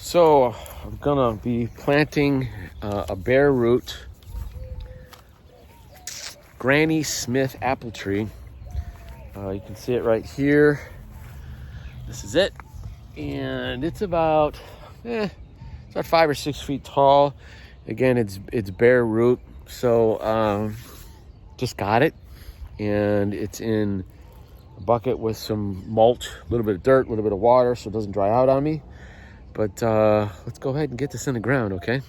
So I'm gonna be planting a bare root Granny Smith apple tree. You can see it right here. This is it, and it's about 5 or 6 feet tall. Again, it's bare root, so just got it, and it's in a bucket with some mulch, a little bit of dirt, a little bit of water, so it doesn't dry out on me. But let's go ahead and get this in the ground, okay?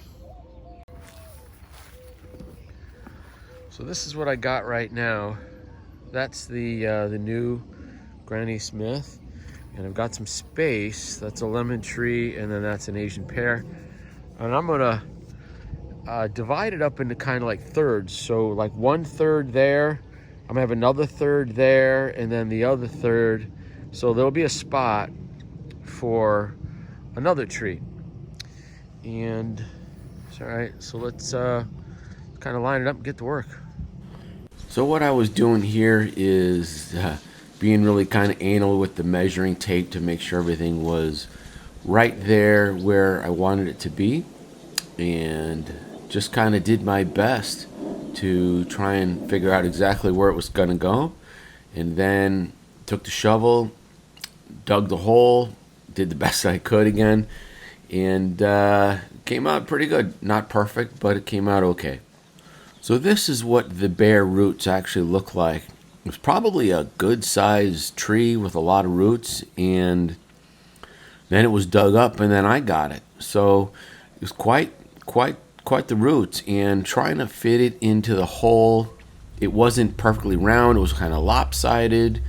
So this is what I got right now. That's the new Granny Smith, and I've got some space. That's a lemon tree, and then that's an Asian pear. And I'm gonna divide it up into kind of like thirds. So like 1/3 there, I'm gonna have another third there, and then the other third. So there'll be a spot for another tree. And it's all right, so let's kind of line it up and get to work. So what I was doing here is being really kind of anal with the measuring tape to make sure everything was right there where I wanted it to be, and just kind of did my best to try and figure out exactly where it was gonna go, and then took the shovel, dug the hole, did the best I could again, and came out pretty good. Not perfect, but it came out okay. So this is what the bare roots actually look like. It was probably a good sized tree with a lot of roots, and then it was dug up, and then I got it. So it was quite the roots, and trying to fit it into the hole, it wasn't perfectly round. It was kind of lopsided,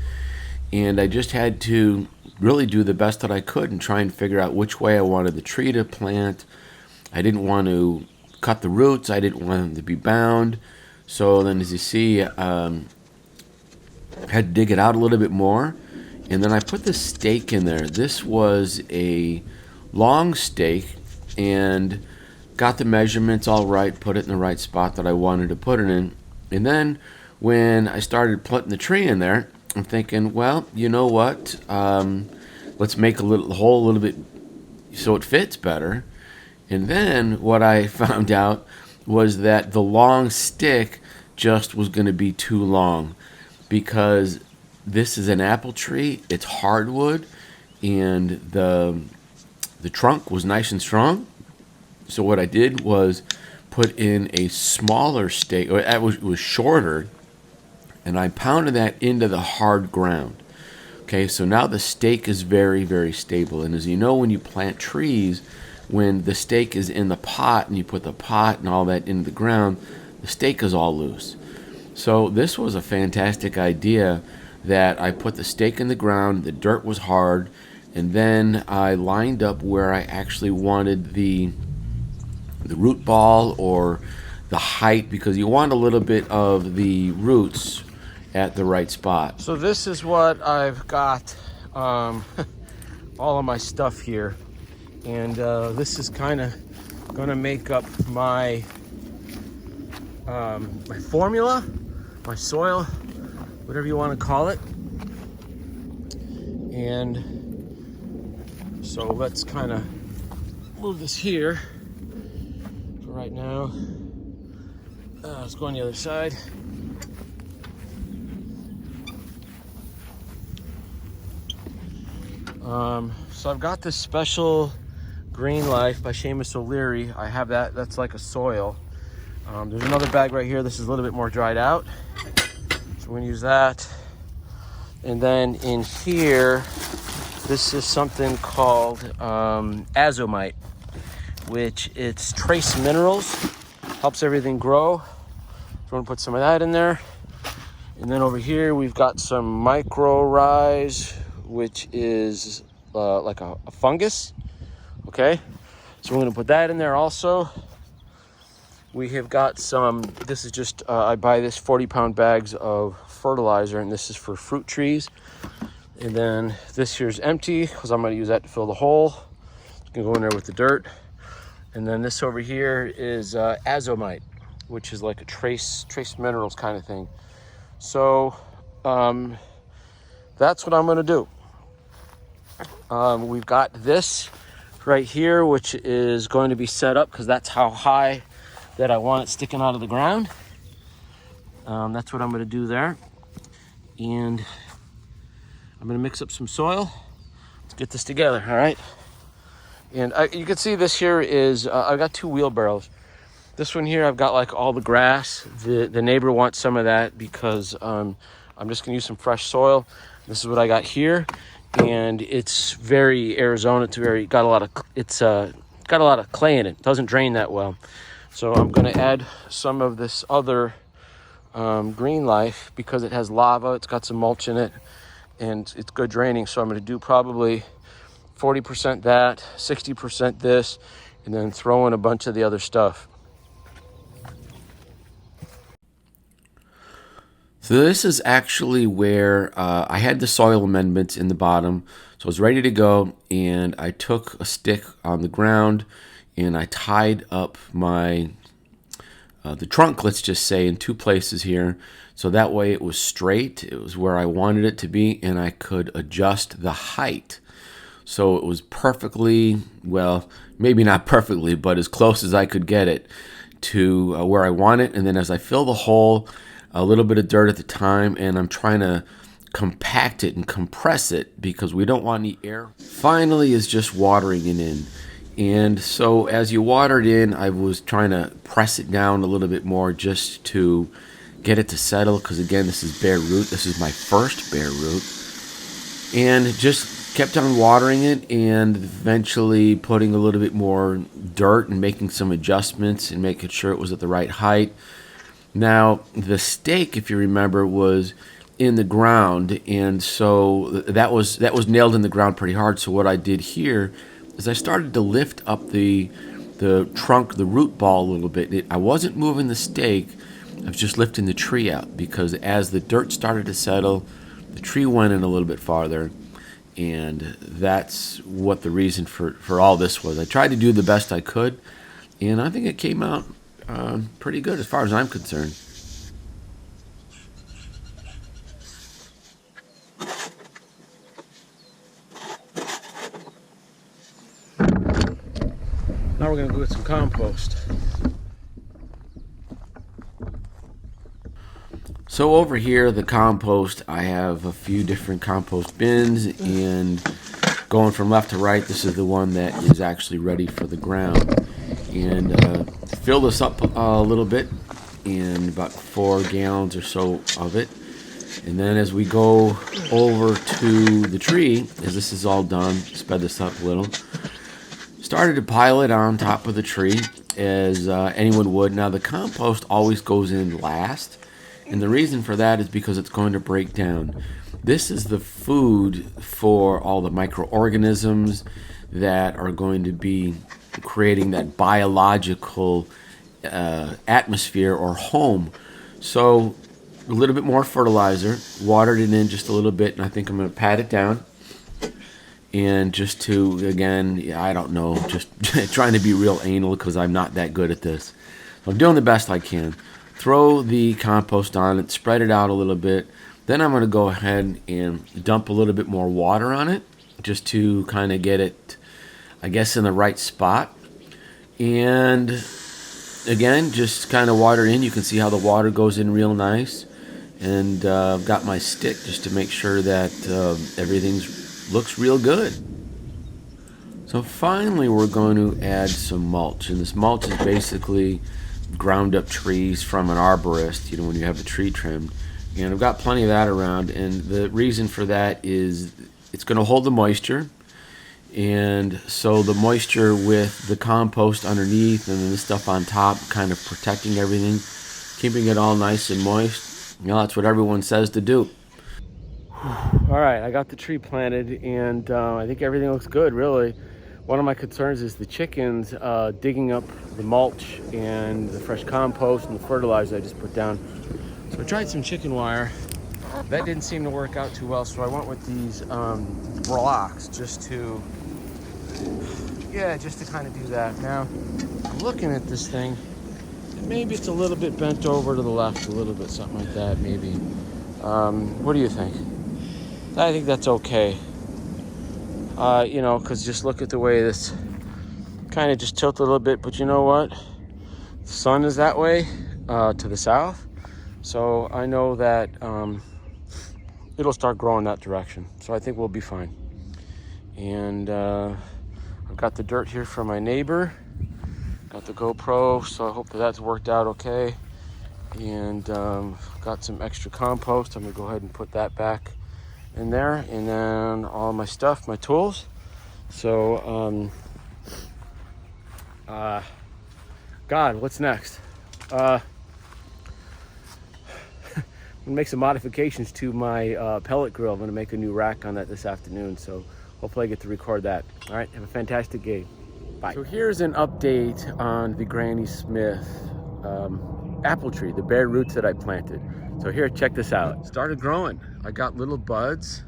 and I just had to really do the best that I could and try and figure out which way I wanted the tree to plant. I didn't want to cut the roots. I didn't want them to be bound. So then, as you see, I had to dig it out a little bit more. And then I put the stake in there. This was a long stake, and got the measurements all right, put it in the right spot that I wanted to put it in. And then when I started putting the tree in there, I'm thinking, well, you know what? Let's make the hole a little bit so it fits better. And then what I found out was that the long stick just was going to be too long, because this is an apple tree. It's hardwood, and the trunk was nice and strong. So what I did was put in a smaller stake, or it was shorter, and I pounded that into the hard ground. Okay, so now the stake is very, very stable. And as you know, when you plant trees, when the stake is in the pot and you put the pot and all that into the ground, the stake is all loose. So this was a fantastic idea, that I put the stake in the ground, the dirt was hard, and then I lined up where I actually wanted the root ball or the height, because you want a little bit of the roots at the right spot. So this is what I've got, all of my stuff here, and this is kind of gonna make up my my formula, my soil, whatever you want to call it. And so let's kind of move this here for right now. Let's go on the other side. So I've got this special Green Life by Seamus O'Leary. I have that. That's like a soil. There's another bag right here. This is a little bit more dried out, so we're gonna use that. And then in here, this is something called azomite, which it's trace minerals, helps everything grow. So we're gonna put some of that in there. And then over here we've got some micro rise, which is like a fungus. Okay, so we're gonna put that in there also. We have got some, this is just, I buy this 40-pound bags of fertilizer, and this is for fruit trees. And then this here's empty, because I'm gonna use that to fill the hole. It's gonna go in there with the dirt. And then this over here is azomite, which is like a trace minerals kind of thing. So that's what I'm gonna do. We've got this right here, which is going to be set up because that's how high that I want it sticking out of the ground. That's what I'm going to do there. And I'm going to mix up some soil. Let's get this together, all right? And you can see this here is, I've got 2 wheelbarrows. This one here, I've got like all the grass. The neighbor wants some of that because I'm just gonna use some fresh soil. This is what I got here. And it's very Arizona. It's got a lot of clay in it. It doesn't drain that well. So I'm gonna add some of this other green life because it has lava. It's got some mulch in it and it's good draining. So I'm gonna do probably 40% that, 60% this, and then throw in a bunch of the other stuff. So this is actually where I had the soil amendments in the bottom. So I was ready to go, and I took a stick on the ground and I tied up my the trunk, let's just say, in 2 places here. So that way it was straight. It was where I wanted it to be, and I could adjust the height. So it was perfectly, well, maybe not perfectly, but as close as I could get it to where I want it. And then as I fill the hole, a little bit of dirt at the time, and I'm trying to compact it and compress it because we don't want any air. Finally is just watering it in. And so as you water it in, I was trying to press it down a little bit more just to get it to settle, because again, this is bare root. This is my first bare root. And just kept on watering it and eventually putting a little bit more dirt and making some adjustments and making sure it was at the right height. Now, the stake, if you remember, was in the ground, and so that was nailed in the ground pretty hard. So what I did here is I started to lift up the trunk, the root ball a little bit. I wasn't moving the stake, I was just lifting the tree out, because as the dirt started to settle, the tree went in a little bit farther, and that's what the reason for all this was. I tried to do the best I could, and I think it came out pretty good as far as I'm concerned. Now we're going to go get some compost. So over here, the compost, I have a few different compost bins, and going from left to right, this is the one that is actually ready for the ground. And fill this up a little bit, in about 4 gallons or so of it. And then as we go over to the tree, as this is all done, sped this up a little, started to pile it on top of the tree as anyone would. Now the compost always goes in last, and the reason for that is because it's going to break down. This is the food for all the microorganisms that are going to be creating that biological atmosphere or home. So a little bit more fertilizer, watered it in just a little bit, and I think I'm going to pat it down. And just to, again, I don't know, just trying to be real anal because I'm not that good at this. So I'm doing the best I can. Throw the compost on it, spread it out a little bit. Then I'm going to go ahead and dump a little bit more water on it just to kind of get it, I guess, in the right spot. And again, just kind of water in. You can see how the water goes in real nice. And I've got my stick just to make sure that everything looks real good. So finally we're going to add some mulch. And this mulch is basically ground up trees from an arborist, when you have a tree trimmed. And I've got plenty of that around. And the reason for that is it's going to hold the moisture. And so the moisture with the compost underneath and then the stuff on top, kind of protecting everything, keeping it all nice and moist. That's what everyone says to do. All right, I got the tree planted, and I think everything looks good, really. One of my concerns is the chickens digging up the mulch and the fresh compost and the fertilizer I just put down. So I tried some chicken wire. That didn't seem to work out too well, so I went with these blocks just to kind of do that. Now, I'm looking at this thing, and maybe it's a little bit bent over to the left, a little bit, something like that, maybe. What do you think? I think that's okay. Because just look at the way this kind of just tilted a little bit, but you know what? The sun is that way to the south. So I know that it'll start growing that direction. So I think we'll be fine. And I've got the dirt here from my neighbor. Got the GoPro, so I hope that that's worked out okay. And got some extra compost. I'm gonna go ahead and put that back in there. And then all my stuff, my tools. So, God, what's next? I'm gonna make some modifications to my pellet grill. I'm gonna make a new rack on that this afternoon, so hopefully I get to record that. All right, have a fantastic day. Bye. So here's an update on the Granny Smith apple tree, the bare roots that I planted. So here, check this out. Started growing. I got little buds,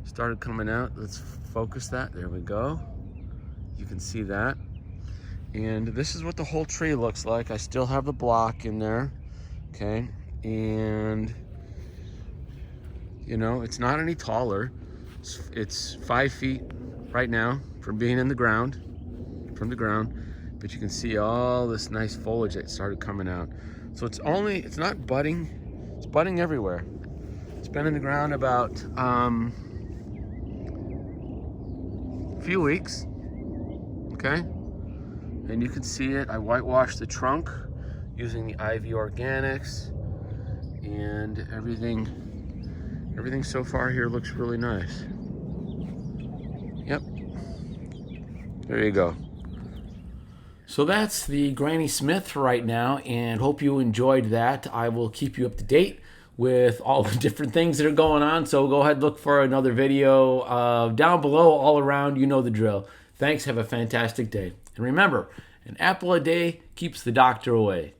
started coming out. Let's focus that, there we go. You can see that. And this is what the whole tree looks like. I still have the block in there, okay? And you know, it's not any taller. It's 5 feet right now from being in the ground, from the ground, but you can see all this nice foliage that started coming out. So it's not budding, it's budding everywhere. It's been in the ground about a few weeks, okay? And you can see it. I whitewashed the trunk using the Ivy Organics, and everything so far here looks really nice. Yep, there you go. So that's the Granny Smith right now, and hope you enjoyed that. I will keep you up to date with all the different things that are going on, so go ahead and look for another video down below. All around, you know the drill. Thanks, have a fantastic day. And remember, an apple a day keeps the doctor away.